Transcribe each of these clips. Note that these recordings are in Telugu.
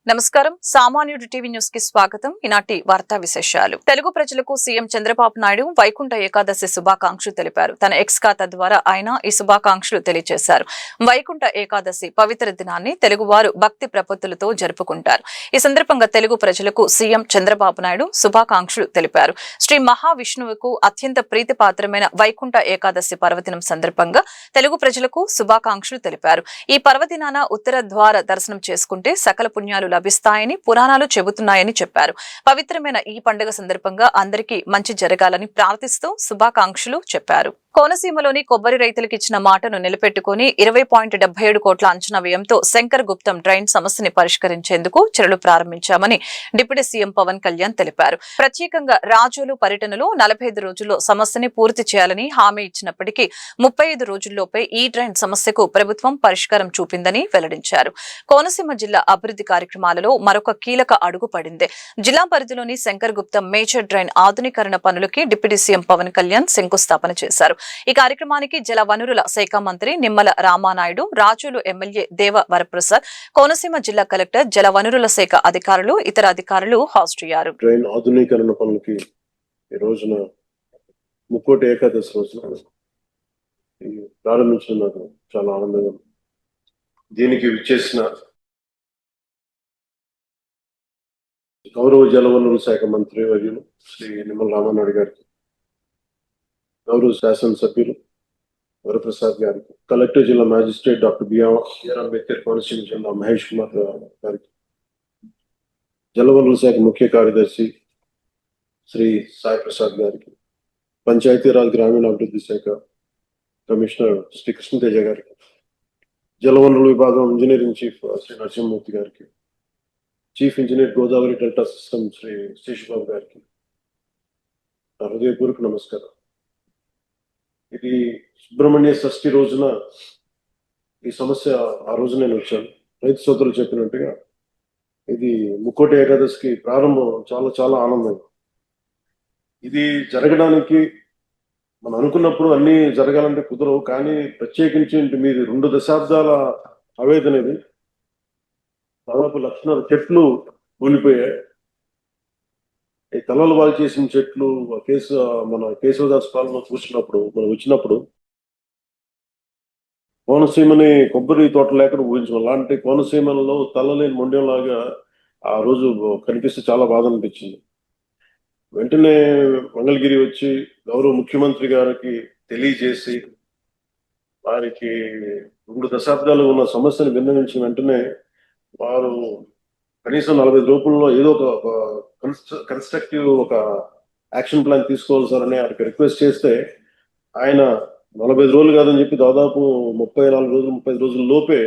నమస్కారం సామాన్యుడు టీవీ న్యూస్ కి స్వాగతం. ఈనాటి వార్తా విశేషాలు. తెలుగు ప్రజలకు సీఎం చంద్రబాబు నాయుడు వైకుంఠ ఏకాదశి శుభాకాంక్షలు తెలిపారు. తన ఎక్స్ ఖాతా ద్వారా ఆయన ఈ శుభాకాంక్షలు తెలియజేశారు. వైకుంఠ ఏకాదశి పవిత్ర దినాన్ని తెలుగువారు భక్తి ప్రపత్తులతో జరుపుకుంటారు. ఈ సందర్భంగా తెలుగు ప్రజలకు సీఎం చంద్రబాబు నాయుడు శుభాకాంక్షలు తెలిపారు. శ్రీ మహావిష్ణువుకు అత్యంత ప్రీతిపాత్రమైన వైకుంఠ ఏకాదశి పర్వదినం సందర్భంగా తెలుగు ప్రజలకు శుభాకాంక్షలు తెలిపారు. ఈ పర్వదినాన ఉత్తర ద్వార దర్శనం చేసుకుంటే సకల పుణ్యాలు లభిస్తాయని పురాణాలు చెబుతున్నాయని చెప్పారు. పవిత్రమైన ఈ పండుగ సందర్భంగా అందరికీ మంచి జరగాలని ప్రార్థిస్తూ శుభాకాంక్షలు చెప్పారు. కోనసీమలోని కొబ్బరి రైతులకు ఇచ్చిన మాటను నిలబెట్టుకుని 20.77 కోట్ల అంచనా వ్యయంతో శంకర్ గుప్తం డ్రైన్ సమస్యని పరిష్కరించేందుకు చర్యలు ప్రారంభించామని డిప్యూటీ సీఎం పవన్ కళ్యాణ్ తెలిపారు. ప్రత్యేకంగా రాజోలు పర్యటనలో 45 రోజుల్లో సమస్యని పూర్తి చేయాలని హామీ ఇచ్చినప్పటికీ 35 రోజుల్లోపే ఈ డ్రైన్ సమస్యకు ప్రభుత్వం పరిష్కారం చూపిందని వెల్లడించారు. కోనసీమ జిల్లా అభివృద్ధి కార్యక్రమాలలో మరొక కీలక అడుగు పడింది. జిల్లా పరిధిలోని శంకర్ గుప్తం మేజర్ డ్రైన్ ఆధునీకరణ పనులకి డిప్యూటీ సీఎం పవన్ కళ్యాణ్ శంకుస్థాపన చేశారు. ఈ కార్యక్రమానికి జల వనరుల శాఖ మంత్రి నిమ్మల రామానాయుడు, రాజోలు ఎమ్మెల్యే దేవ వరప్రసాద్, కోనసీమ జిల్లా కలెక్టర్, జల వనరుల శాఖ అధికారులు, ఇతర అధికారులు హాజరయ్యారు. డ్రైన్ ఆధునీకరణ పనులకి ఈ రోజున ముక్కోటి ఏకాదశి రోజున ప్రారంభించడం నాకు చాలా ఆనందంగా. దీనికి విచ్చేసిన గౌరవ జల వనరుల శాఖ మంత్రి వర్యులు శ్రీ నిమ్మల రామానాయుడు గారికి, గౌరవ శాసనసభ్యులు వరప్రసాద్ గారికి, కలెక్టర్ జిల్లా magistrate doctor BR Ambedkar, Konaseema జిల్లా మహేష్ కుమార్ గారికి, జలవనరుల శాఖ ముఖ్య కార్యదర్శి శ్రీ సాయి ప్రసాద్ గారికి, పంచాయతీరాజ్ గ్రామీణాభివృద్ధి శాఖ కమిషనర్ శ్రీ కృష్ణతేజ గారికి, జలవనరుల విభాగం ఇంజనీరింగ్ చీఫ్ శ్రీ నరసింహమూర్తి గారికి, chief engineer Godavari delta system Shri Seshababu గారికి నా హృదయపూర్వక నమస్కారం. ఇది సుబ్రహ్మణ్య షష్ఠి రోజున ఈ సమస్య ఆ రోజు నేను వచ్చాను. రైతు సోదరులు చెప్పినట్టుగా ఇది ముక్కోటి ఏకాదశికి ప్రారంభం చాలా చాలా ఆనందం. ఇది జరగడానికి మనం అనుకున్నప్పుడు అన్ని జరగాలంటే కుదరవు, కానీ ప్రత్యేకించి మీది 2 దశాబ్దాల ఆవేదన. ఇది దాదాపు 1,00,000 చెట్లు కూలిపోయాయి. ఈ తలలు బాగు చేసిన చెట్లు మన కేశవదాస్ పాలన చూసినప్పుడు మనం వచ్చినప్పుడు కోనసీమని కొబ్బరి తోట లేకుండా ఊహించాం. అలాంటి కోనసీమలలో తలలేని మొండెంలాగా ఆ రోజు కనిపిస్తే చాలా బాధ అనిపించింది. వెంటనే మంగళగిరి వచ్చి గౌరవ ముఖ్యమంత్రి గారికి తెలియజేసి వారికి 2 దశాబ్దాలు ఉన్న సమస్యను విన్నవించిన వెంటనే వారు కనీసం 45 రోజుల్లో ఏదో ఒక కన్స్ట్రక్టివ్ ఒక యాక్షన్ ప్లాన్ తీసుకోవాలి సార్ అని ఆయనకి రిక్వెస్ట్ చేస్తే ఆయన 45 రోజులు కాదని చెప్పి దాదాపు 34 రోజులు 35 రోజుల లోపే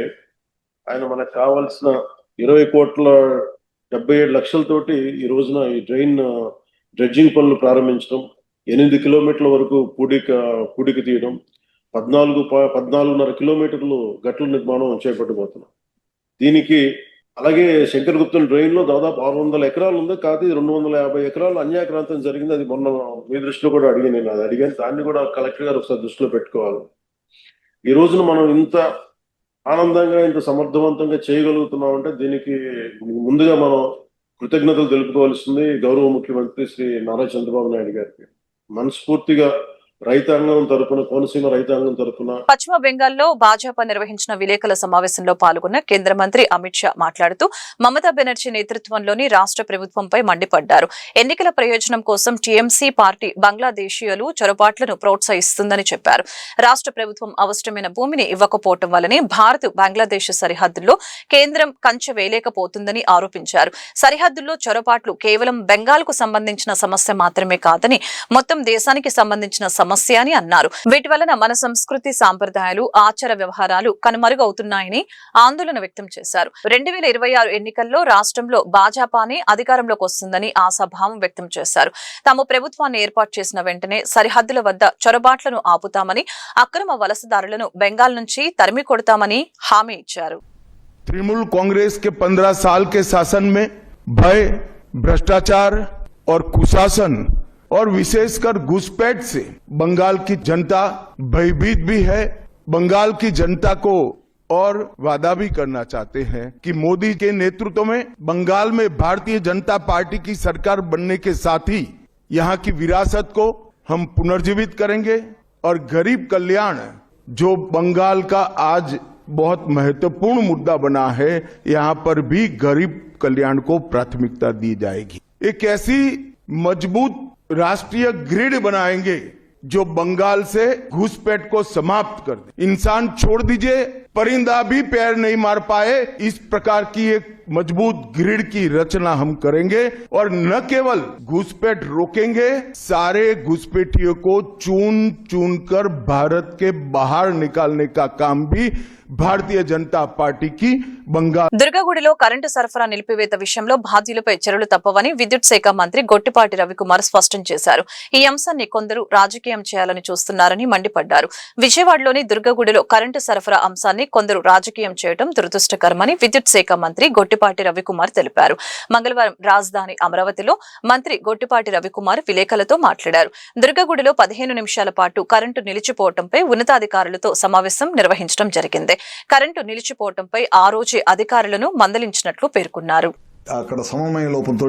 ఆయన మనకు కావాల్సిన 20,77,00,000 ఈ రోజున ఈ డ్రైన్ డ్రెడ్జింగ్ పనులు ప్రారంభించడం, 8 కిలోమీటర్ల వరకు పూడిక తీయడం, 14.5 కిలోమీటర్లు గట్ల నిర్మాణం చేపట్టబోతున్నాం. దీనికి అలాగే శంకర్ గుప్తం డ్రైన్ లో దాదాపు 600 ఎకరాలు ఉంది. కాదు 250 ఎకరాలు అన్యాక్రాంతం జరిగింది. అది మొన్న మీ దృష్టిలో కూడా నేను అడిగాను. దాన్ని కూడా కలెక్టర్ గారు ఒకసారి దృష్టిలో పెట్టుకోవాలి. ఈ రోజున మనం ఇంత ఆనందంగా ఇంత సమర్థవంతంగా చేయగలుగుతున్నాం అంటే దీనికి ముందుగా మనం కృతజ్ఞతలు తెలుపుకోవాల్సింది గౌరవ ముఖ్యమంత్రి శ్రీ నారా చంద్రబాబు నాయుడు గారికి. మనస్ఫూర్తిగా రైతాంగం తరపున, కోనసీమ రైతాంగం తరపున. పశ్చిమ బెంగాల్లో భాజపా నిర్వహించిన విలేకరుల సమావేశంలో పాల్గొన్న కేంద్ర మంత్రి అమిత్ షా మాట్లాడుతూ మమతా బెనర్జీ నేతృత్వంలోని రాష్ట్ర ప్రభుత్వంపై మండిపడ్డారు. ఎన్నికల ప్రయోజనం కోసం టీఎంసీ పార్టీ బంగ్లాదేశీయులు చొరబాట్లను ప్రోత్సహిస్తుందని చెప్పారు. రాష్ట్ర ప్రభుత్వం అవసరమైన భూమిని ఇవ్వకపోవటం వల్లనే భారత్ బంగ్లాదేశ్ సరిహద్దుల్లో కేంద్రం కంచె వేయలేకపోతుందని ఆరోపించారు. సరిహద్దుల్లో చొరబాట్లు కేవలం బెంగాల్కు సంబంధించిన సమస్య మాత్రమే కాదని మొత్తం దేశానికి సంబంధించిన సమస్య అని అన్నారు. వీటి వలన మన సంస్కృతి, సాంప్రదాయాలు, ఆచార వ్యవహారాలు కనుమరుగవుతున్నాయని ఆందోళన వ్యక్తం చేశారు. 2026 ఎన్నికల్లో రాష్ట్రంలో భాజపానే అధికారంలోకి వస్తుందని ఆశాభావం వ్యక్తం చేశారు. తాము ప్రభుత్వాన్ని ఏర్పాటు చేసిన వెంటనే సరిహద్దుల వద్ద చొరబాట్లను ఆపుతామని, అక్రమ వలసదారులను బెంగాల్ నుంచి తరిమి కొడతామని హామీ ఇచ్చారు. तृणमूल कांग्रेस के 15 साल के शासन में भय, भ्रष्टाचार और कुशासन और विशेषकर घुसपैठ से बंगाल की जनता भयभीत भी है। बंगाल की जनता को और वादा भी करना चाहते हैं कि मोदी के नेतृत्व में बंगाल में भारतीय जनता पार्टी की सरकार बनने के साथ ही यहाँ की विरासत को हम पुनर्जीवित करेंगे और गरीब कल्याण जो बंगाल का आज बहुत महत्वपूर्ण मुद्दा बना है, यहाँ पर भी गरीब कल्याण को प्राथमिकता दी जाएगी। एक ऐसी मजबूत राष्ट्रीय ग्रिड बनाएंगे जो बंगाल से घुसपैठ को समाप्त कर दे। इंसान छोड़ दीजिए, परिंदा भी पैर नहीं मार पाए, इस प्रकार की एक मजबूत ग्रिड की रचना हम करेंगे और न केवल घुसपैठ रोकेंगे, सारे घुसपैठियों को चुन चुन कर भारत के बाहर निकालने का काम भी భారతీయ జనతా పార్టీకి బంగాల్ దుర్గగుడిలో కరెంటు సరఫరా నిలిపివేత విషయంలో బాధ్యులపై చర్యలు తప్పవని విద్యుత్ శాఖ మంత్రి గొట్టిపాటి రవికుమార్ స్పష్టం చేశారు. ఈ అంశాన్ని కొందరు రాజకీయం చేయాలని చూస్తున్నారని మండిపడ్డారు. విజయవాడలోని దుర్గగుడిలో కరెంటు సరఫరా అంశాన్ని కొందరు రాజకీయం చేయడం దురదృష్టకరమని విద్యుత్ శాఖ మంత్రి గొట్టిపాటి రవికుమార్ తెలిపారు. మంగళవారం రాజధాని అమరావతిలో మంత్రి గొట్టిపాటి రవికుమార్ విలేకరులతో మాట్లాడారు. దుర్గగుడిలో 15 నిమిషాల పాటు కరెంటు నిలిచిపోవడంపై ఉన్నతాధికారులతో సమావేశం నిర్వహించడం జరిగింది. కరెంటు నిలిచిపోవడంపై ఆ రోజే అధికారులను మందలించినట్లు పేర్కొన్నారు. అక్కడ సమన్వయ లోపంతో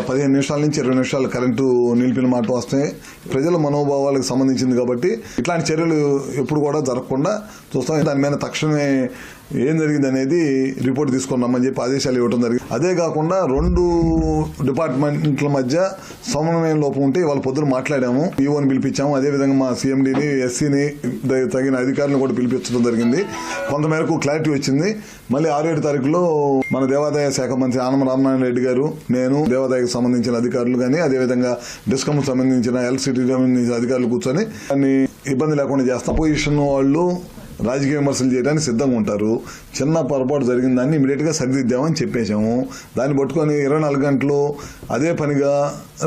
15 నిమిషాల నుంచి 20 నిమిషాలు కరెంటు నిలిపిన మాట వస్తాయి. ప్రజల మనోభావాలకు సంబంధించింది కాబట్టి ఇట్లాంటి చర్యలు ఎప్పుడు కూడా జరగకుండా చూస్తాం. దాని మీద తక్షణమే ఏం జరిగింది అనేది రిపోర్ట్ తీసుకున్నామని చెప్పి ఆదేశాలు ఇవ్వడం జరిగింది. అదే కాకుండా 2 డిపార్ట్మెంట్ల మధ్య సమన్వయం లోపం ఉంటే వాళ్ళ పొద్దున మాట్లాడాము, ఈఓని పిలిపించాము. అదేవిధంగా మా సీఎండీని, ఎస్సీని తగిన అధికారులను కూడా పిలిపించడం జరిగింది. కొంతమేరకు క్లారిటీ వచ్చింది. మళ్ళీ 6-7 తారీఖులో మన దేవాదాయ శాఖ మంత్రి ఆనం రామనారాయణ రెడ్డి గారు, నేను, దేవాదాయకు సంబంధించిన అధికారులు కానీ అదేవిధంగా డిస్కమ్ సంబంధించిన ఎలక్ట్రిసిటీ సంబంధించిన అధికారులు కూర్చొని దాన్ని ఇబ్బంది లేకుండా చేస్తాం. అపోజిషన్ వాళ్ళు రాజకీయ విమర్శలు చేయడానికి సిద్ధంగా ఉంటారు. చిన్న పొరపాటు జరిగిన దాన్ని ఇమీడియట్ గా సరిదిద్దామని చెప్పేశాము. దాన్ని పట్టుకొని 24 గంటలు అదే పనిగా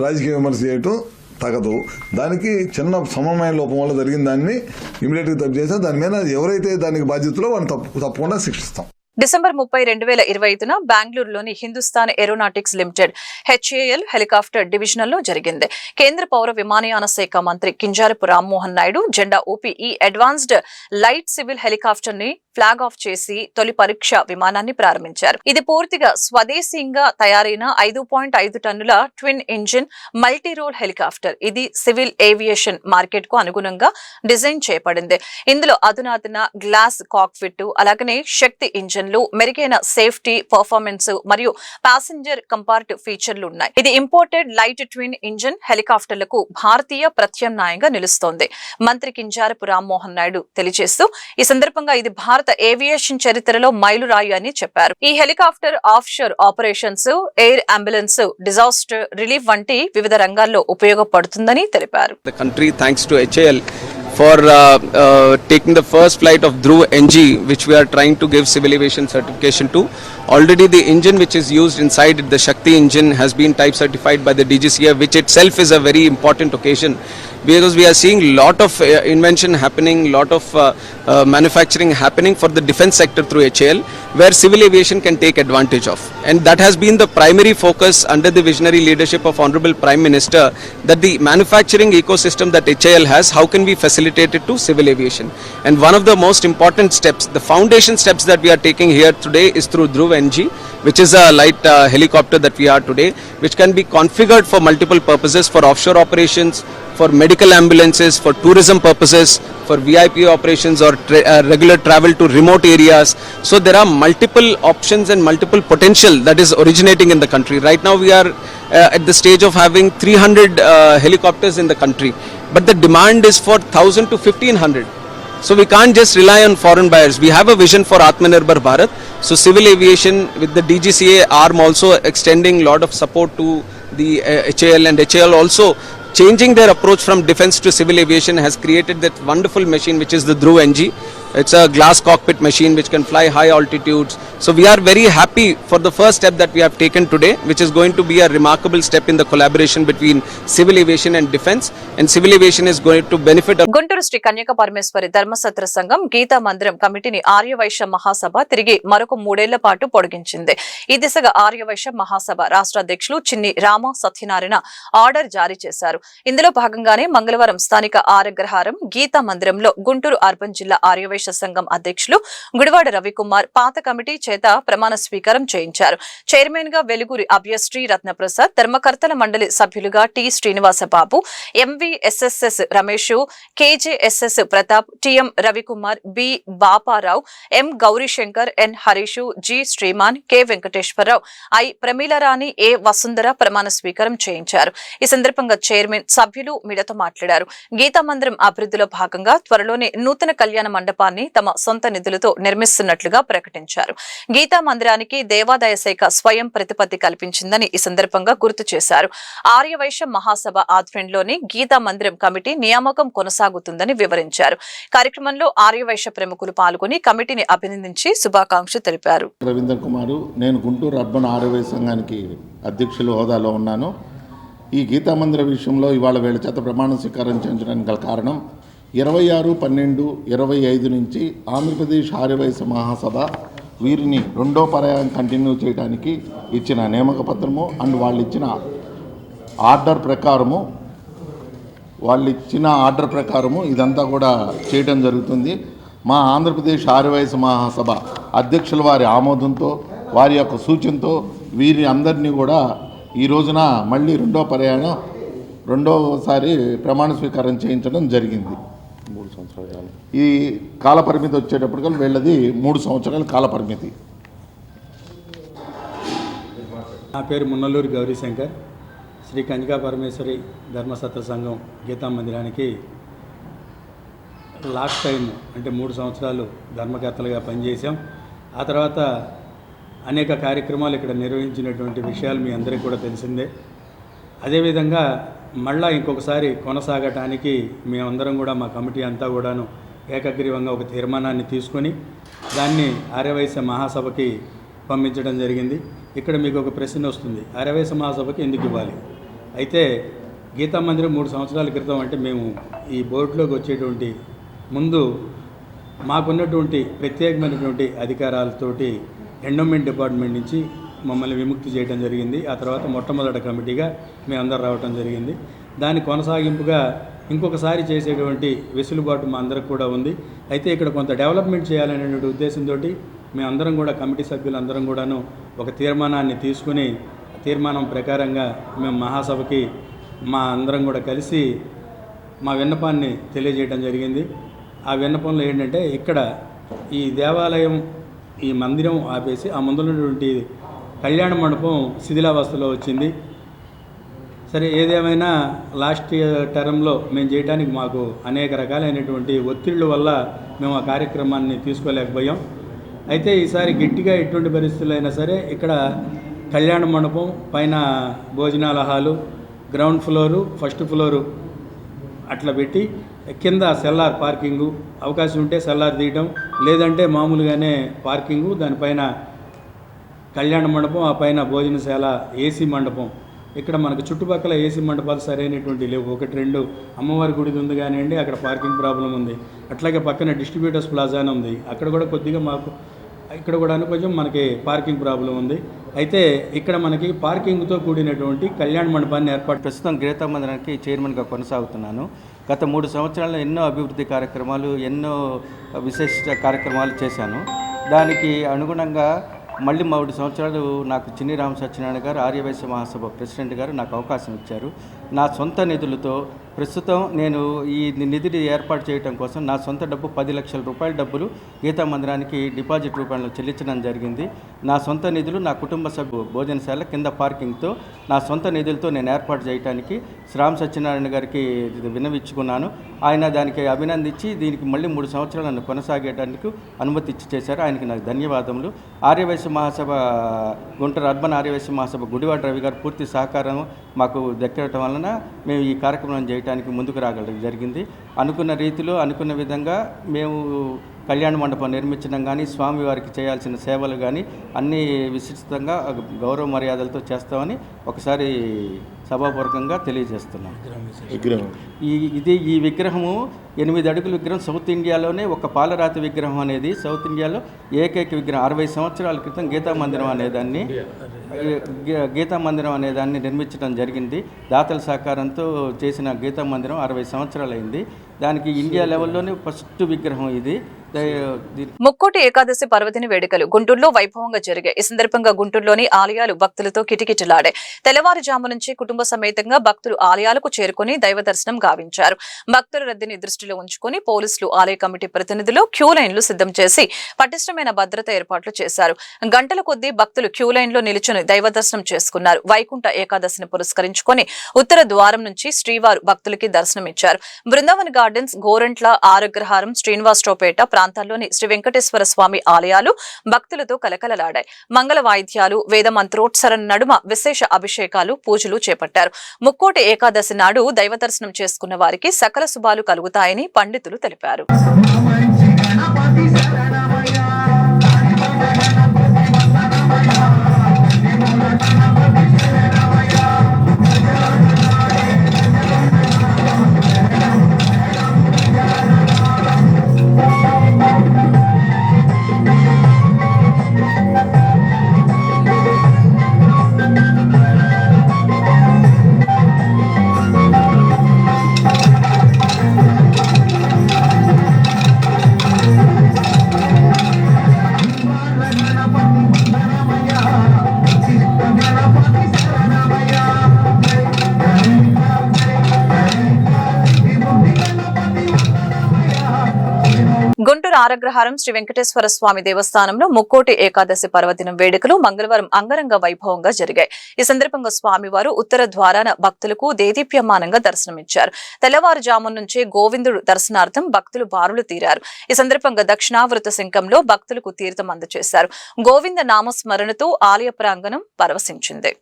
రాజకీయ విమర్శ చేయటం తగదు. దానికి చిన్న సమన్వయ లోపం వల్ల జరిగిన దాన్ని ఇమీడియట్ గా తప్పు చేసాం. దాని మీద ఎవరైతే దానికి బాధ్యతలో వాళ్ళని తప్పకుండా శిక్షిస్తాం. డిసెంబర్ 30, 2025న బెంగళూరులోని Hindustan aeronautics limited HAL helicopter divisional లో జరిగింది. కేంద్ర పౌర విమానయాన శాఖ మంత్రి కింజారపు రామ్మోహన్ నాయుడు జెండా ఊపి ఈ అడ్వాన్స్డ్ లైట్ సివిల్ హెలికాప్టర్ ని ఫ్లాగ్ ఆఫ్ చేసి తొలి పరీక్ష విమానాన్ని ప్రారంభించారు. ఇది పూర్తిగా స్వదేశీయంగా తయారైన 5.5 టన్నుల twin engine multi role helicopter. ఇది సివిల్ ఏవియేషన్ మార్కెట్ కు అనుగుణంగా డిజైన్ చేయబడింది. ఇందులో అధునాతన గ్లాస్ కాక్పిట్, అలాగనే శక్తి ఇంజిన్, మెరుగైన సేఫ్టీ, పర్ఫార్మెన్స్ మరియు ప్యాసింజర్ కంపార్ట్ ఫీచర్లు ఉన్నాయి. ఇది ఇంపోర్టెడ్ లైట్ ట్విన్ ఇంజిన్ హెలికాప్టర్లకు భారతీయ ప్రత్యామ్నాయంగా నిలుస్తోంది. మంత్రి కింజారపు రామ్మోహన్ నాయుడు తెలియజేస్తూ ఈ సందర్భంగా ఇది భారత ఏవియేషన్ చరిత్రలో మైలురాయి అని చెప్పారు. ఈ helicopter of sure operations, air ambulance, disaster relief వంటి వివిధ రంగాల్లో ఉపయోగపడుతుందని తెలిపారు. For taking the first flight of Dhruv NG, which we are trying to give civil aviation certification to. Already the engine which is used inside it, the Shakti engine, has been type certified by the DGCA, which itself is a very important occasion, because we are seeing lot of invention happening, lot of manufacturing happening for the defense sector through HAL, where civil aviation can take advantage of. And that has been the primary focus under the visionary leadership of Honorable Prime Minister, that the manufacturing ecosystem that HAL has, how can we facilitate it to civil aviation? And one of the most important steps, the foundation steps that we are taking here today, is through Dhruv NG, which is a light helicopter that we are today, which can be configured for multiple purposes, for offshore operations, for medical ambulances, for tourism purposes, for VIP operations, or regular travel to remote areas. So there are multiple options and multiple potential that is originating in the country. Right now we are at the stage of having 300 helicopters in the country, but the demand is for 1000 to 1500. So we can't just rely on foreign buyers. We have a vision for Atmanirbhar Bharat. So civil aviation with the DGCA arm also extending lot of support to the HAL, and HAL also changing their approach from defense to civil aviation has created that wonderful machine which is the Dhruv NG. It's a glass cockpit machine which can fly high altitudes. So we are very happy for the first step that we have taken today, which is going to be a remarkable step in the collaboration between civil aviation and defense, and civil aviation is going to benefit. Guntur Shri కన్యక పరమేశ్వరి ధర్మసత్ర సంఘం గీతా మందిరం కమిటీని ఆర్యవైశ్య మహాసభ తిరిగి మరొక 3 ఏళ్ల పాటు పొడిగించింది. ఈ దిశగా ఆర్యవైశ్య మహాసభ రాష్ట్ర అధ్యక్షులు చిన్ని రామ సత్యనారాయణ ఆర్డర్ జారీ చేశారు. ఇందులో భాగంగానే మంగళవారం స్థానిక ఆరగ్రహారం గీతా మందిరంలో గుంటూరు అర్బన్ జిల్లా ఆర్యవైశ్య ఆర్యవైశ్య సంఘం అధ్యక్షులు గుడివాడ రవికుమార్ పాత కమిటీ చేత ప్రమాణ స్వీకారం చేయించారు. చైర్మన్ గా వెలుగురి అభ్యశ్రీ రత్నప్రసాద్, ధర్మకర్తల మండలి సభ్యులుగా T Srinivasababu, MVSSS Ramesh, KJSS Pratap, TM Ravikumar, B Baparao, M Gaurishankar, N Harish, G Sriman, K Venkateswararao, I Pramilarani, A Vasundhara ప్రమాణ స్వీకారం చేయించారు. ఈ సందర్భంగా చైర్మన్, సభ్యులు మీడియాతో మాట్లాడారు. గీతా మందిరం అభివృద్ధిలో భాగంగా త్వరలోనే నూతన కళ్యాణ మండపాన్ని తమ సొంత నిధులతో నిర్మిస్తున్నట్లుగా ప్రకటించారు. గీతా మందిరానికి దేవాదాయ శాఖ స్వయం ప్రతిపత్తి కల్పించిందని ఈ సందర్భంగా గుర్తు చేశారు. ఆర్యవైశ్య మహాసభ ఆధ్వర్యంలోని గీతా మందిరం కమిటీ నియామకం కొనసాగుతుందని వివరించారు. కార్యక్రమంలో ఆర్యవైశ్య ప్రముఖులు పాల్గొని కమిటీని అభినందించి శుభాకాంక్షలు తెలిపారు. రవీంద్ర కుమారు, నేను గుంటూరు అర్బన్ ఆర్యవైశ్య సంఘానికి అధ్యక్షుల హోదాలో ఉన్నాను. ఈ గీతా మందిర విషయంలో ఇవాళ వీళ్ళ చేత ప్రమాణ స్వీకారం చేయించడానికి గల కారణం 26/12/25 నుంచి ఆంధ్రప్రదేశ్ ఆర్యవైశ్య మహాసభ వీరిని రెండో పర్యాయం కంటిన్యూ చేయడానికి ఇచ్చిన నియామక పత్రము అండ్ వాళ్ళు ఇచ్చిన ఆర్డర్ ప్రకారము ఇదంతా కూడా చేయడం జరుగుతుంది. మా ఆంధ్రప్రదేశ్ ఆర్యవైశ్య మహాసభ అధ్యక్షుల వారి ఆమోదంతో, వారి యొక్క సూచనతో వీరి అందరినీ కూడా ఈ రోజున మళ్ళీ రెండోసారి ప్రమాణ స్వీకారం చేయించడం జరిగింది. 3 సంవత్సరాలు ఈ కాల పరిమితి వచ్చేటప్పటికీ వీళ్ళది 3 సంవత్సరాల కాల పరిమితి. నా పేరు మున్నల్లూరి గౌరీశంకర్. శ్రీ కంచికా పరమేశ్వరి ధర్మసత్ర సంఘం గీతా మందిరానికి లాస్ట్ టైం అంటే 3 సంవత్సరాలు ధర్మకర్తలుగా పనిచేశాం. ఆ తర్వాత అనేక కార్యక్రమాలు ఇక్కడ నిర్వహించినటువంటి విషయాలు మీ అందరికీ కూడా తెలిసిందే. అదేవిధంగా మళ్ళా ఇంకొకసారి కొనసాగటానికి మేమందరం కూడా మా కమిటీ అంతా కూడాను ఏకగ్రీవంగా ఒక తీర్మానాన్ని తీసుకొని దాన్ని ఆర్యవైశ్య మహాసభకి పంపించడం జరిగింది. ఇక్కడ మీకు ఒక ప్రశ్న వస్తుంది, ఆర్యవైశ్య మహాసభకి ఎందుకు ఇవ్వాలి? అయితే గీతా మందిరం 3 సంవత్సరాల క్రితం అంటే మేము ఈ బోర్డులోకి వచ్చేటువంటి ముందు మాకున్నటువంటి ప్రత్యేకమైనటువంటి అధికారాలతోటి ఎండోమెంట్ డిపార్ట్మెంట్ నుంచి మమ్మల్ని విముక్తి చేయడం జరిగింది. ఆ తర్వాత మొట్టమొదటి కమిటీగా మేమందరం రావడం జరిగింది. దాని కొనసాగింపుగా ఇంకొకసారి చేసేటువంటి వెసులుబాటు మా అందరికి కూడా ఉంది. అయితే ఇక్కడ కొంత డెవలప్మెంట్ చేయాలనేటువంటి ఉద్దేశంతో మేమందరం కూడా కమిటీ సభ్యులందరం కూడాను ఒక తీర్మానాన్ని తీసుకుని తీర్మానం ప్రకారంగా మేము మహాసభకి మా అందరం కూడా కలిసి మా విన్నపాన్ని తెలియజేయడం జరిగింది. ఆ విన్నపంలో ఏంటంటే ఇక్కడ ఈ దేవాలయం ఈ మందిరం ఆపేసి ఆ ముందున్నటువంటి కళ్యాణ మండపం శిథిలావస్థలో వచ్చింది. సరే, ఏదేమైనా లాస్ట్ టర్మ్లో మేము చేయడానికి మాకు అనేక రకాలైనటువంటి ఒత్తిళ్ళ వల్ల మేము ఆ కార్యక్రమాన్ని తీసుకోలేకపోయాం. అయితే ఈసారి గట్టిగా ఎటువంటి పరిస్థితులైనా సరే ఇక్కడ కళ్యాణ మండపం పైన భోజనాల hall, ground floor, first floor అట్లా పెట్టి కింద సెల్లార్ పార్కింగు, అవకాశం ఉంటే సెల్లార్ తీయటం, లేదంటే మామూలుగానే పార్కింగు, దానిపైన కళ్యాణ మండపం, ఆ పైన భోజనశాల, ఏసీ మండపం. ఇక్కడ మనకు చుట్టుపక్కల ఏసీ మండపాలు సరైనటువంటి లేవు. 1-2 అమ్మవారి గుడిది ఉంది కానివ్వండి, అక్కడ పార్కింగ్ ప్రాబ్లం ఉంది. అట్లాగే పక్కన డిస్ట్రిబ్యూటర్స్ ప్లాజా అని ఉంది, అక్కడ కూడా కొద్దిగా మాకు ఇక్కడ కూడా కొంచెం మనకి పార్కింగ్ ప్రాబ్లం ఉంది. అయితే ఇక్కడ మనకి పార్కింగ్తో కూడినటువంటి కళ్యాణ మండపాన్ని ఏర్పాటు. ప్రస్తుతం గీతా మందిరానికి చైర్మన్గా కొనసాగుతున్నాను. గత 3 సంవత్సరాల్లో ఎన్నో అభివృద్ధి కార్యక్రమాలు, ఎన్నో విశేష కార్యక్రమాలు చేశాను. దానికి అనుగుణంగా మళ్ళీ 3 సంవత్సరాలు నాకు చిన్ని రామ సత్యనారాయణ గారు ఆర్యవైశ్య మహాసభ ప్రెసిడెంట్ గారు నాకు అవకాశం ఇచ్చారు. నా సొంత నిధులతో ప్రస్తుతం నేను ఈ నిధిని ఏర్పాటు చేయడం కోసం నా సొంత డబ్బు 10 లక్షల రూపాయల డబ్బులు గీతా మందిరానికి డిపాజిట్ రూపంలో చెల్లించడం జరిగింది. నా సొంత నిధులు, నా కుటుంబ సభ్యు భోజనశాల, కింద పార్కింగ్తో నా సొంత నిధులతో నేను ఏర్పాటు చేయడానికి శ్రీరామ సత్యనారాయణ గారికి విన్నవించుకున్నాను. ఆయన దానికి అభినందించి దీనికి మళ్ళీ 3 సంవత్సరాలు నన్ను కొనసాగేటానికి అనుమతి ఇచ్చి చేశారు. ఆయనకి నాకు ధన్యవాదములు. ఆర్యవైశ్య మహాసభ గుంటూరు అర్బన్ ఆర్యవైశ్య మహాసభ గుడివాడ రవి గారు పూర్తి సహకారం మాకు దక్కడం వలన మేము ఈ కార్యక్రమం చేయడానికి ముందుకు రాగలం జరిగింది. అనుకున్న రీతిలో, అనుకున్న విధంగా మేము కళ్యాణ మండపం నిర్మించడం కానీ, స్వామివారికి చేయాల్సిన సేవలు కానీ అన్నీ విశిష్టంగా గౌరవ మర్యాదలతో చేస్తామని ఒకసారి సభాపూర్వకంగా తెలియజేస్తున్నాం. ఈ విగ్రహము 8 అడుగుల విగ్రహం. సౌత్ ఇండియాలోనే ఒక పాలరాతి విగ్రహం అనేది సౌత్ ఇండియాలో ఏకైక విగ్రహం. 60 సంవత్సరాల క్రితం గీతా మందిరం అనేదాన్ని నిర్మించడం జరిగింది. దాతల సహకారంతో చేసిన గీతా మందిరం 60 సంవత్సరాలు అయింది. దానికి ఇండియా లెవెల్లోనే ఫస్ట్ విగ్రహం ఇది. ముక్కోటి ఏకాదశి పర్వదిన వేడుకలు గుంటూరులో వైభవంగా జరిగాయి. ఈ సందర్భంగా గుంటూరులోని ఆలయాలు భక్తులతో కిటకిటలాడాయి. తెల్లవారుజాము నుంచి కుటుంబ సమేతంగా భక్తులు ఆలయాలకు చేరుకుని దైవ దర్శనం గావించారు. భక్తుల రద్దీని దృష్టిలో ఉంచుకుని పోలీసులు, ఆలయ కమిటీ ప్రతినిధులు క్యూ లైన్లు సిద్ధం చేసి పటిష్టమైన భద్రత ఏర్పాట్లు చేశారు. గంటల కొద్దీ భక్తులు క్యూ లైన్లో నిలుచుని దైవ దర్శనం చేసుకున్నారు. వైకుంఠ ఏకాదశిని పురస్కరించుకొని ఉత్తర ద్వారం నుంచి శ్రీవారు భక్తులకి దర్శనమిచ్చారు. బృందావన్ గార్డెన్స్, గోరంట్ల, ఆరగ్రహారం, శ్రీనివాసరావుపేట ప్రాంతాల్లోని శ్రీ వెంకటేశ్వర స్వామి ఆలయాలు భక్తులతో కలకలలాడాయి. మంగళ వాయిద్యాలు, వేద మంత్రోత్సరణ నడుమ విశేష అభిషేకాలు, పూజలు చేపట్టారు. ముక్కోటి ఏకాదశి నాడు దైవ దర్శనం చేసుకున్న వారికి సకల శుభాలు కలుగుతాయని పండితులు తెలిపారు. గుంటూరు ఆరగ్రహారం శ్రీ వెంకటేశ్వర స్వామి దేవస్థానంలో ముక్కోటి ఏకాదశి పర్వదినం వేడుకలు మంగళవారం అంగరంగ వైభవంగా జరిగాయి. ఈ సందర్భంగా స్వామివారు ఉత్తర ద్వారాన భక్తులకు దేదీప్యమానంగా దర్శనమిచ్చారు. తెల్లవారుజాము నుంచే గోవిందుడు దర్శనార్థం భక్తులు బారులు తీరారు. ఈ సందర్భంగా దక్షిణావృత శంఖంలో భక్తులకు తీర్థం అందజేశారు. గోవింద నామస్మరణతో ఆలయ ప్రాంగణం పరవశించింది.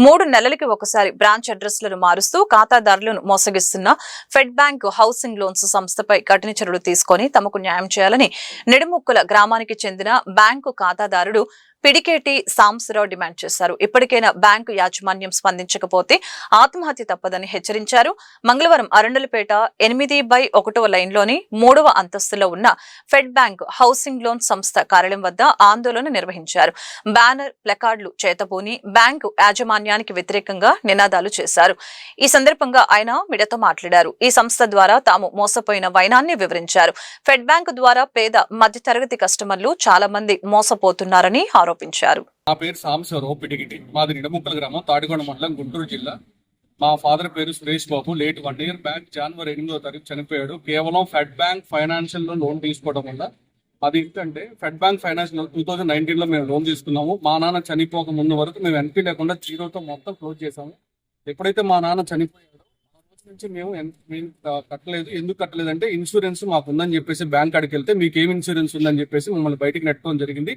మూడు నెలలకి ఒకసారి బ్రాంచ్ అడ్రస్లను మారుస్తూ ఖాతాదారులను మోసగిస్తున్న ఫెడ్ బ్యాంక్ హౌసింగ్ లోన్స్ సంస్థపై కఠిన చర్యలు తీసుకొని తమకు న్యాయం చేయాలని నిడుముక్కుల గ్రామానికి చెందిన బ్యాంకు ఖాతాదారుడు పిడికేటి సాంబశివరావు డిమాండ్ చేశారు. ఇప్పటికైనా బ్యాంకు యాజమాన్యం స్పందించకపోతే ఆత్మహత్య తప్పదని హెచ్చరించారు. మంగళవారం అరండలపేట 8/1 లైన్లోని 3వ అంతస్తులో ఉన్న ఫెడ్ బ్యాంక్ హౌసింగ్ లోన్ సంస్థ కార్యాలయం వద్ద ఆందోళన నిర్వహించారు. బ్యానర్, ప్లకార్డులు చేతబూని బ్యాంకు యాజమాన్యానికి వ్యతిరేకంగా నినాదాలు చేశారు. ఈ సందర్భంగా ఆయన మీడియాతో మాట్లాడారు. ఈ సంస్థ ద్వారా తాము మోసపోయిన వైనాన్ని వివరించారు. ఫెడ్ బ్యాంకు ద్వారా పేద మధ్యతరగతి కస్టమర్లు చాలా మంది మోసపోతున్నారని ఆరోపించారు. నా పేరు సాంబశివరావు పిటికిటి. మాది నిడముక్కల గ్రామం, తాడికొండ మండలం, గుంటూరు జిల్లా. మా ఫాదర్ పేరు Suresh Babu. Late 1 year back జనవరి 8వ తారీఖు చనిపోయాడు. కేవలం ఫెడ్ బ్యాంక్ ఫైనాన్షియల్ లో లోన్ తీసుకోవడం వల్ల. అది ఏంటంటే ఫెడ్ బ్యాంక్ ఫైనాన్షియల్ 2019లో మేము లోన్ తీసుకున్నాము. మా నాన్న చనిపోక ముందు వరకు మేము ఎన్పీ లేకుండా జీరోతో మొత్తం క్లోజ్ చేసాము. ఎప్పుడైతే మా నాన్న చనిపోయాడో ఆ రోజు నుంచి మేము కట్టలేదు. ఎందుకు కట్టలేదు అంటే ఇన్సూరెన్స్ మాకు ఉందని చెప్పేసి బ్యాంక్ కాడికి వెళ్తే మీకు ఏం ఇన్సూరెన్స్ ఉందని చెప్పేసి మమ్మల్ని బయటికి నెట్టడం జరిగింది.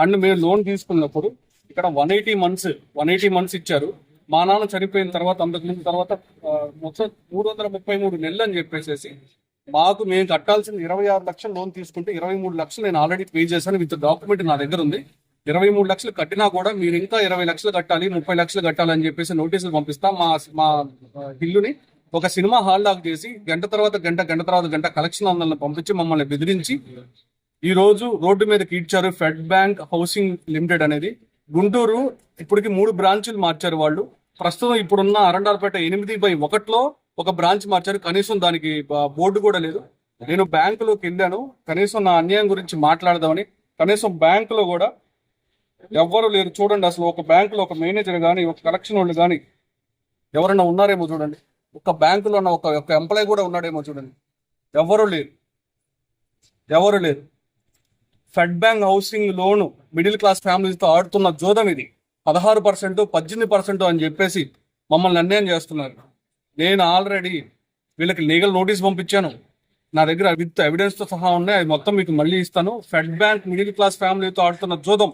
అండ్ మేము లోన్ తీసుకున్నప్పుడు ఇక్కడ 180 months ఇచ్చారు. మా నాన్న చనిపోయిన తర్వాత అంతకుముందు తర్వాత మొత్తం 333 నెలలు అని చెప్పేసి మాకు మేము కట్టాల్సిన 26 లక్షలు లోన్ తీసుకుంటే 23 లక్షలు నేను ఆల్రెడీ పే చేశాను. విత్ డాక్యుమెంట్ నా దగ్గర ఉంది. 23 లక్షలు కట్టినా కూడా మీరు ఇంకా 20 లక్షలు కట్టాలి, 30 లక్షలు కట్టాలని చెప్పేసి నోటీసులు పంపిస్తాం. మా ఇల్లుని ఒక సినిమా హాల్ లాగా చేసి గంట తర్వాత గంట కలెక్షన్ అందరిని పంపించి మమ్మల్ని బెదిరించి ఈ రోజు రోడ్డు మీదకి ఇచ్చారు. ఫెడ్ బ్యాంక్ హౌసింగ్ లిమిటెడ్ అనేది గుంటూరు ఇప్పటికి 3 బ్రాంచులు మార్చారు వాళ్ళు. ప్రస్తుతం ఇప్పుడున్న అరండాలపేట 8/1లో ఒక బ్రాంచ్ మార్చారు. కనీసం దానికి బోర్డు కూడా లేదు. నేను బ్యాంకులోకి వెళ్ళాను కనీసం నా అన్యాయం గురించి మాట్లాడదామని. కనీసం బ్యాంకులో కూడా ఎవ్వరు లేరు. చూడండి, అసలు ఒక బ్యాంకులో ఒక మేనేజర్ కానీ, ఒక కలెక్షన్ వాళ్ళు కానీ ఎవరన్నా ఉన్నారేమో చూడండి. ఒక బ్యాంకులో ఉన్న ఒక ఎంప్లాయ్ కూడా ఉన్నాడేమో చూడండి. ఎవరు లేరు. Fed bank housing loan middle class ఫ్యామిలీతో ఆడుతున్న జోదం ఇది. 16%, 18% అని చెప్పేసి మమ్మల్ని అన్యాయం చేస్తున్నారు. నేను ఆల్రెడీ వీళ్ళకి లీగల్ నోటీస్ పంపించాను. నా దగ్గర విత్ ఎవిడెన్స్ తో సహా ఉన్నాయి. అది మొత్తం మీకు మళ్ళీ ఇస్తాను. ఫెడ్ బ్యాంక్ మిడిల్ క్లాస్ ఫ్యామిలీతో ఆడుతున్న జోదం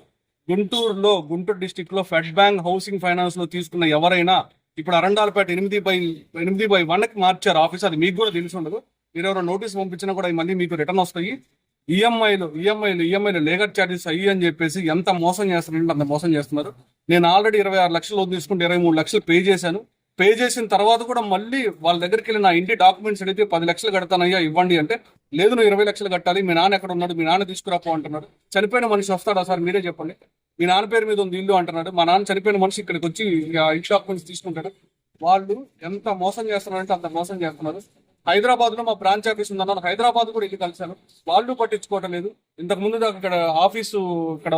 గుంటూరు డిస్టిక్ లో ఫెడ్ బ్యాంక్ హౌసింగ్ ఫైనాన్స్ లో తీసుకున్న ఎవరైనా ఇప్పుడు అరండాలపేట 8/1కి మార్చారు ఆఫీస్. అది మీకు కూడా తెలిసి ఉండదు. మీరు ఎవరైనా నోటీస్ పంపించినా కూడా మళ్ళీ మీకు రిటర్న్ వస్తాయి. ఈఎంఐలు లేగర్ ఛార్జెస్ అయ్యి అని చెప్పేసి ఎంత మోసం చేస్తున్నారంటే అంత మోసం చేస్తున్నారు. నేను ఆల్రెడీ 26 లక్షలు లోన్ తీసుకుంటే 23 లక్షలు పే చేశాను. పే చేసిన తర్వాత కూడా మళ్ళీ వాళ్ళ దగ్గరికి వెళ్ళి నా ఇంటి డాక్యుమెంట్స్ అడిగితే 10 లక్షలు కడతానయ్యా ఇవ్వండి అంటే, లేదు నువ్వు 20 లక్షలు కట్టాలి, మీ నాన్న ఎక్కడ ఉన్నాడు, మీ నాన్న తీసుకురాపో అంటున్నాడు. చనిపోయిన మనిషి వస్తాడా సార్, మీరే చెప్పండి. మీ నాన్న పేరు మీద ఉంది ఇల్లు అంటున్నాడు. మా నాన్న చనిపోయిన మనిషి ఇక్కడికి వచ్చి ఇంటి డాక్యుమెంట్స్ తీసుకుంటాడు. వాళ్ళు ఎంత మోసం చేస్తున్నారంటే అంత మోసం చేస్తున్నారు. హైదరాబాద్ లో మా బ్రాంచ్ ఆఫీస్ ఉందన్నాను, హైదరాబాద్ కూడా వెళ్ళి కలిశాను, వాళ్ళు పట్టించుకోవటం లేదు. ఇంతకు ముందు దాకా ఇక్కడ ఆఫీసు ఇక్కడ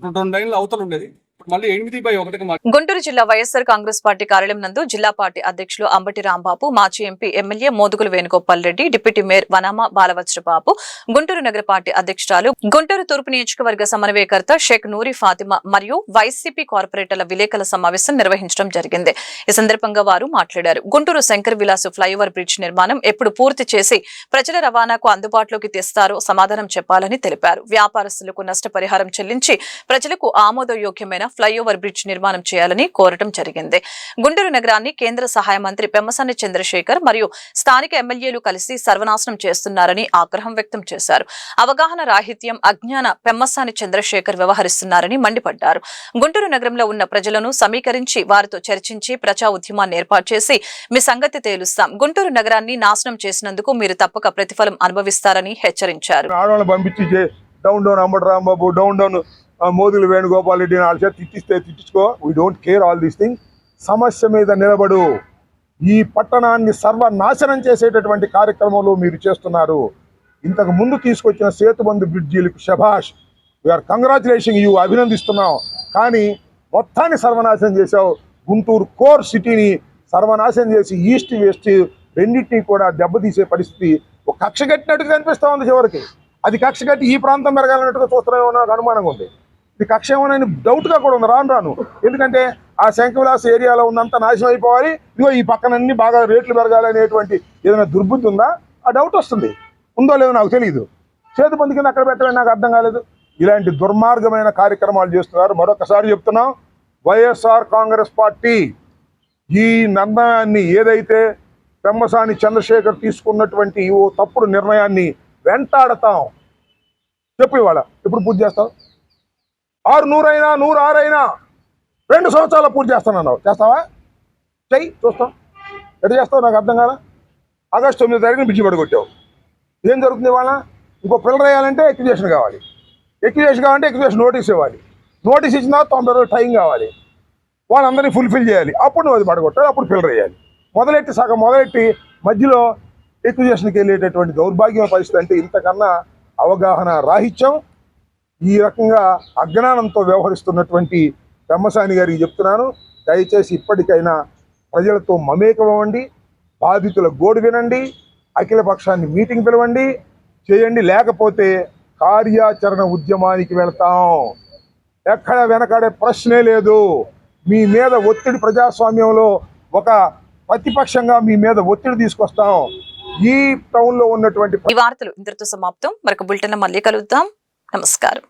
2 లైన్లు అవతల ఉండేది, మళ్ళీ 8/1 గుంటూరు జిల్లా వైఎస్ఆర్ కాంగ్రెస్ పార్టీ కార్యాలయం నందు జిల్లా పార్టీ అధ్యక్షులు అంబటి రాంబాబు, మాజీ MP MLA Modugula Venugopal Reddy, deputy mayor Vanama Balavajrababu, Guntur నగర పార్టీ అధ్యక్షురాలు, గుంటూరు తూర్పు నియోజకవర్గ సమన్వయకర్త షేక్ నూరి ఫాతిమా మరియు వైసీపీ కార్పొరేటర్ల విలేకరుల సమావేశం నిర్వహించడం జరిగింది. ఈ సందర్భంగా వారు మాట్లాడారు. గుంటూరు శంకర్ విలాసు ఫ్లైఓవర్ బ్రిడ్జ్ నిర్మాణం ఎప్పుడు పూర్తి చేసి ప్రజల రవాణాకు అందుబాటులోకి తెస్తారో సమాధానం చెప్పాలని తెలిపారు. వ్యాపారస్తులకు నష్టపరిహారం చెల్లించి ప్రజలకు ఆమోదయోగ్యమైన ఫ్లైఓవర్ బ్రిడ్జ్ నిర్మాణం చేయాలని కోరటం జరిగింది. గుంటూరు నగరాన్ని కేంద్ర సహాయ మంత్రి పెమ్మసాని చంద్రశేఖర్ మరియు స్థానిక ఎమ్మెల్యేలు కలిసి సర్వనాశనం చేస్తున్నారని ఆగ్రహం వ్యక్తం చేశారు. అవగాహన రాహిత్యం, అజ్ఞాన పెమ్మసాని చంద్రశేఖర్ వ్యవహరిస్తున్నారని మండిపడ్డారు. గుంటూరు నగరంలో ఉన్న ప్రజలను సమీకరించి వారితో చర్చించి ప్రజా ఉద్యమాన్ని ఏర్పాటు చేసి మీ సంగతి తేలుస్తాం. గుంటూరు నగరాన్ని నాశనం చేసినందుకు మీరు తప్పక ప్రతిఫలం అనుభవిస్తారని హెచ్చరించారు. మోదుగుల వేణుగోపాల్ రెడ్డి వాళ్ళ చేత తిట్టించుకో, we don't care all these thing. సమస్య మీద నిలబడు. ఈ పట్టణాన్ని సర్వనాశనం చేసేటటువంటి కార్యక్రమంలో మీరు చేస్తున్నారు. ఇంతకు ముందు తీసుకొచ్చిన సేతుబంధు బ్రిడ్జీలకు శభాష్, వీఆర్ కంగ్రాచులేషన్, యూ, అభినందిస్తున్నాం. కానీ మొత్తాన్ని సర్వనాశనం చేశావు. గుంటూరు కోర్ సిటీని సర్వనాశనం చేసి ఈస్ట్ వెస్ట్ రెండింటినీ కూడా దెబ్బతీసే పరిస్థితి ఒక కక్ష కట్టినట్టుగా కనిపిస్తూ ఉంది. చివరికి అది కక్ష కట్టి ఈ ప్రాంతం పెరగాలన్నట్టుగా చూస్తున్నామో నాకు అనుమానంగా ఉంది. ఇది కక్ష ఏమోనని డౌట్గా కూడా ఉంది రాను. ఎందుకంటే ఆ శంఖవిలాస ఏరియాలో ఉందంతా నాశనం అయిపోవాలి, ఇదిగో ఈ పక్కనన్నీ బాగా రేట్లు పెరగాలి అనేటువంటి ఏదైనా దుర్బుద్ధి ఉందా? ఆ డౌట్ వస్తుంది. ఉందో లేదో నాకు తెలియదు. చేతుబంది కింద అక్కడ పెట్టడం నాకు అర్థం కాలేదు. ఇలాంటి దుర్మార్గమైన కార్యక్రమాలు చేస్తున్నారు. మరొకసారి చెప్తున్నాం, వైఎస్ఆర్ కాంగ్రెస్ పార్టీ ఈ నిర్ణయాన్ని, ఏదైతే పెమ్మసాని చంద్రశేఖర్ తీసుకున్నటువంటి ఓ తప్పుడు నిర్ణయాన్ని వెంటాడతాం. చెప్పు, ఇవాళ ఎప్పుడు పూర్తి చేస్తావు? 600 అయినా 106 అయినా 2 సంవత్సరాలు పూర్తి చేస్తానన్నావు. చేస్తావా? చెయ్యి, చూస్తాం. ఎట్లా చేస్తావు నాకు అర్థం కాదా. ఆగస్టు 9వ తారీఖున బ్రిడ్జి పడగొట్టావు. ఏం జరుగుతుంది ఇవాళ? ఇంకో పిల్లలు వేయాలంటే ఎక్విజేషన్ కావాలి. ఎక్విజేషన్ కావాలంటే ఎక్విజేషన్ నోటీస్ ఇవ్వాలి. నోటీస్ ఇచ్చిన 90 రోజులు టైం కావాలి. వాళ్ళందరినీ ఫుల్ఫిల్ చేయాలి. అప్పుడు నువ్వు అది పడగొట్టాలి. అప్పుడు పిల్లలు వేయాలి. సగం మొదలెట్టి మధ్యలో ఎక్విజేషన్కి వెళ్ళేటటువంటి దౌర్భాగ్యమైన పరిస్థితి. అంటే ఇంతకన్నా అవగాహన రాహిత్యం, ఈ రకంగా అజ్ఞానంతో వ్యవహరిస్తున్నటువంటి పెమ్మసాని గారికి చెప్తున్నాను, దయచేసి ఇప్పటికైనా ప్రజలతో మమేకమవ్వండి, బాధితుల గోడు వినండి, అఖిల పక్షాన్ని మీటింగ్ పిలవండి, చేయండి. లేకపోతే కార్యాచరణ ఉద్యమానికి వెళ్తాం. ఎక్కడ వెనకాడే ప్రశ్నే లేదు. మీ మీద ఒత్తిడి, ప్రజాస్వామ్యంలో ఒక ప్రతిపక్షంగా మీ మీద ఒత్తిడి తీసుకొస్తాం. ఈ టౌన్ లో ఉన్నటువంటి ఈ వార్తలు ఇంతటితో సమాప్తం. మరొక బులెటిన్ మళ్ళీ కలుద్దాం. నమస్కారం.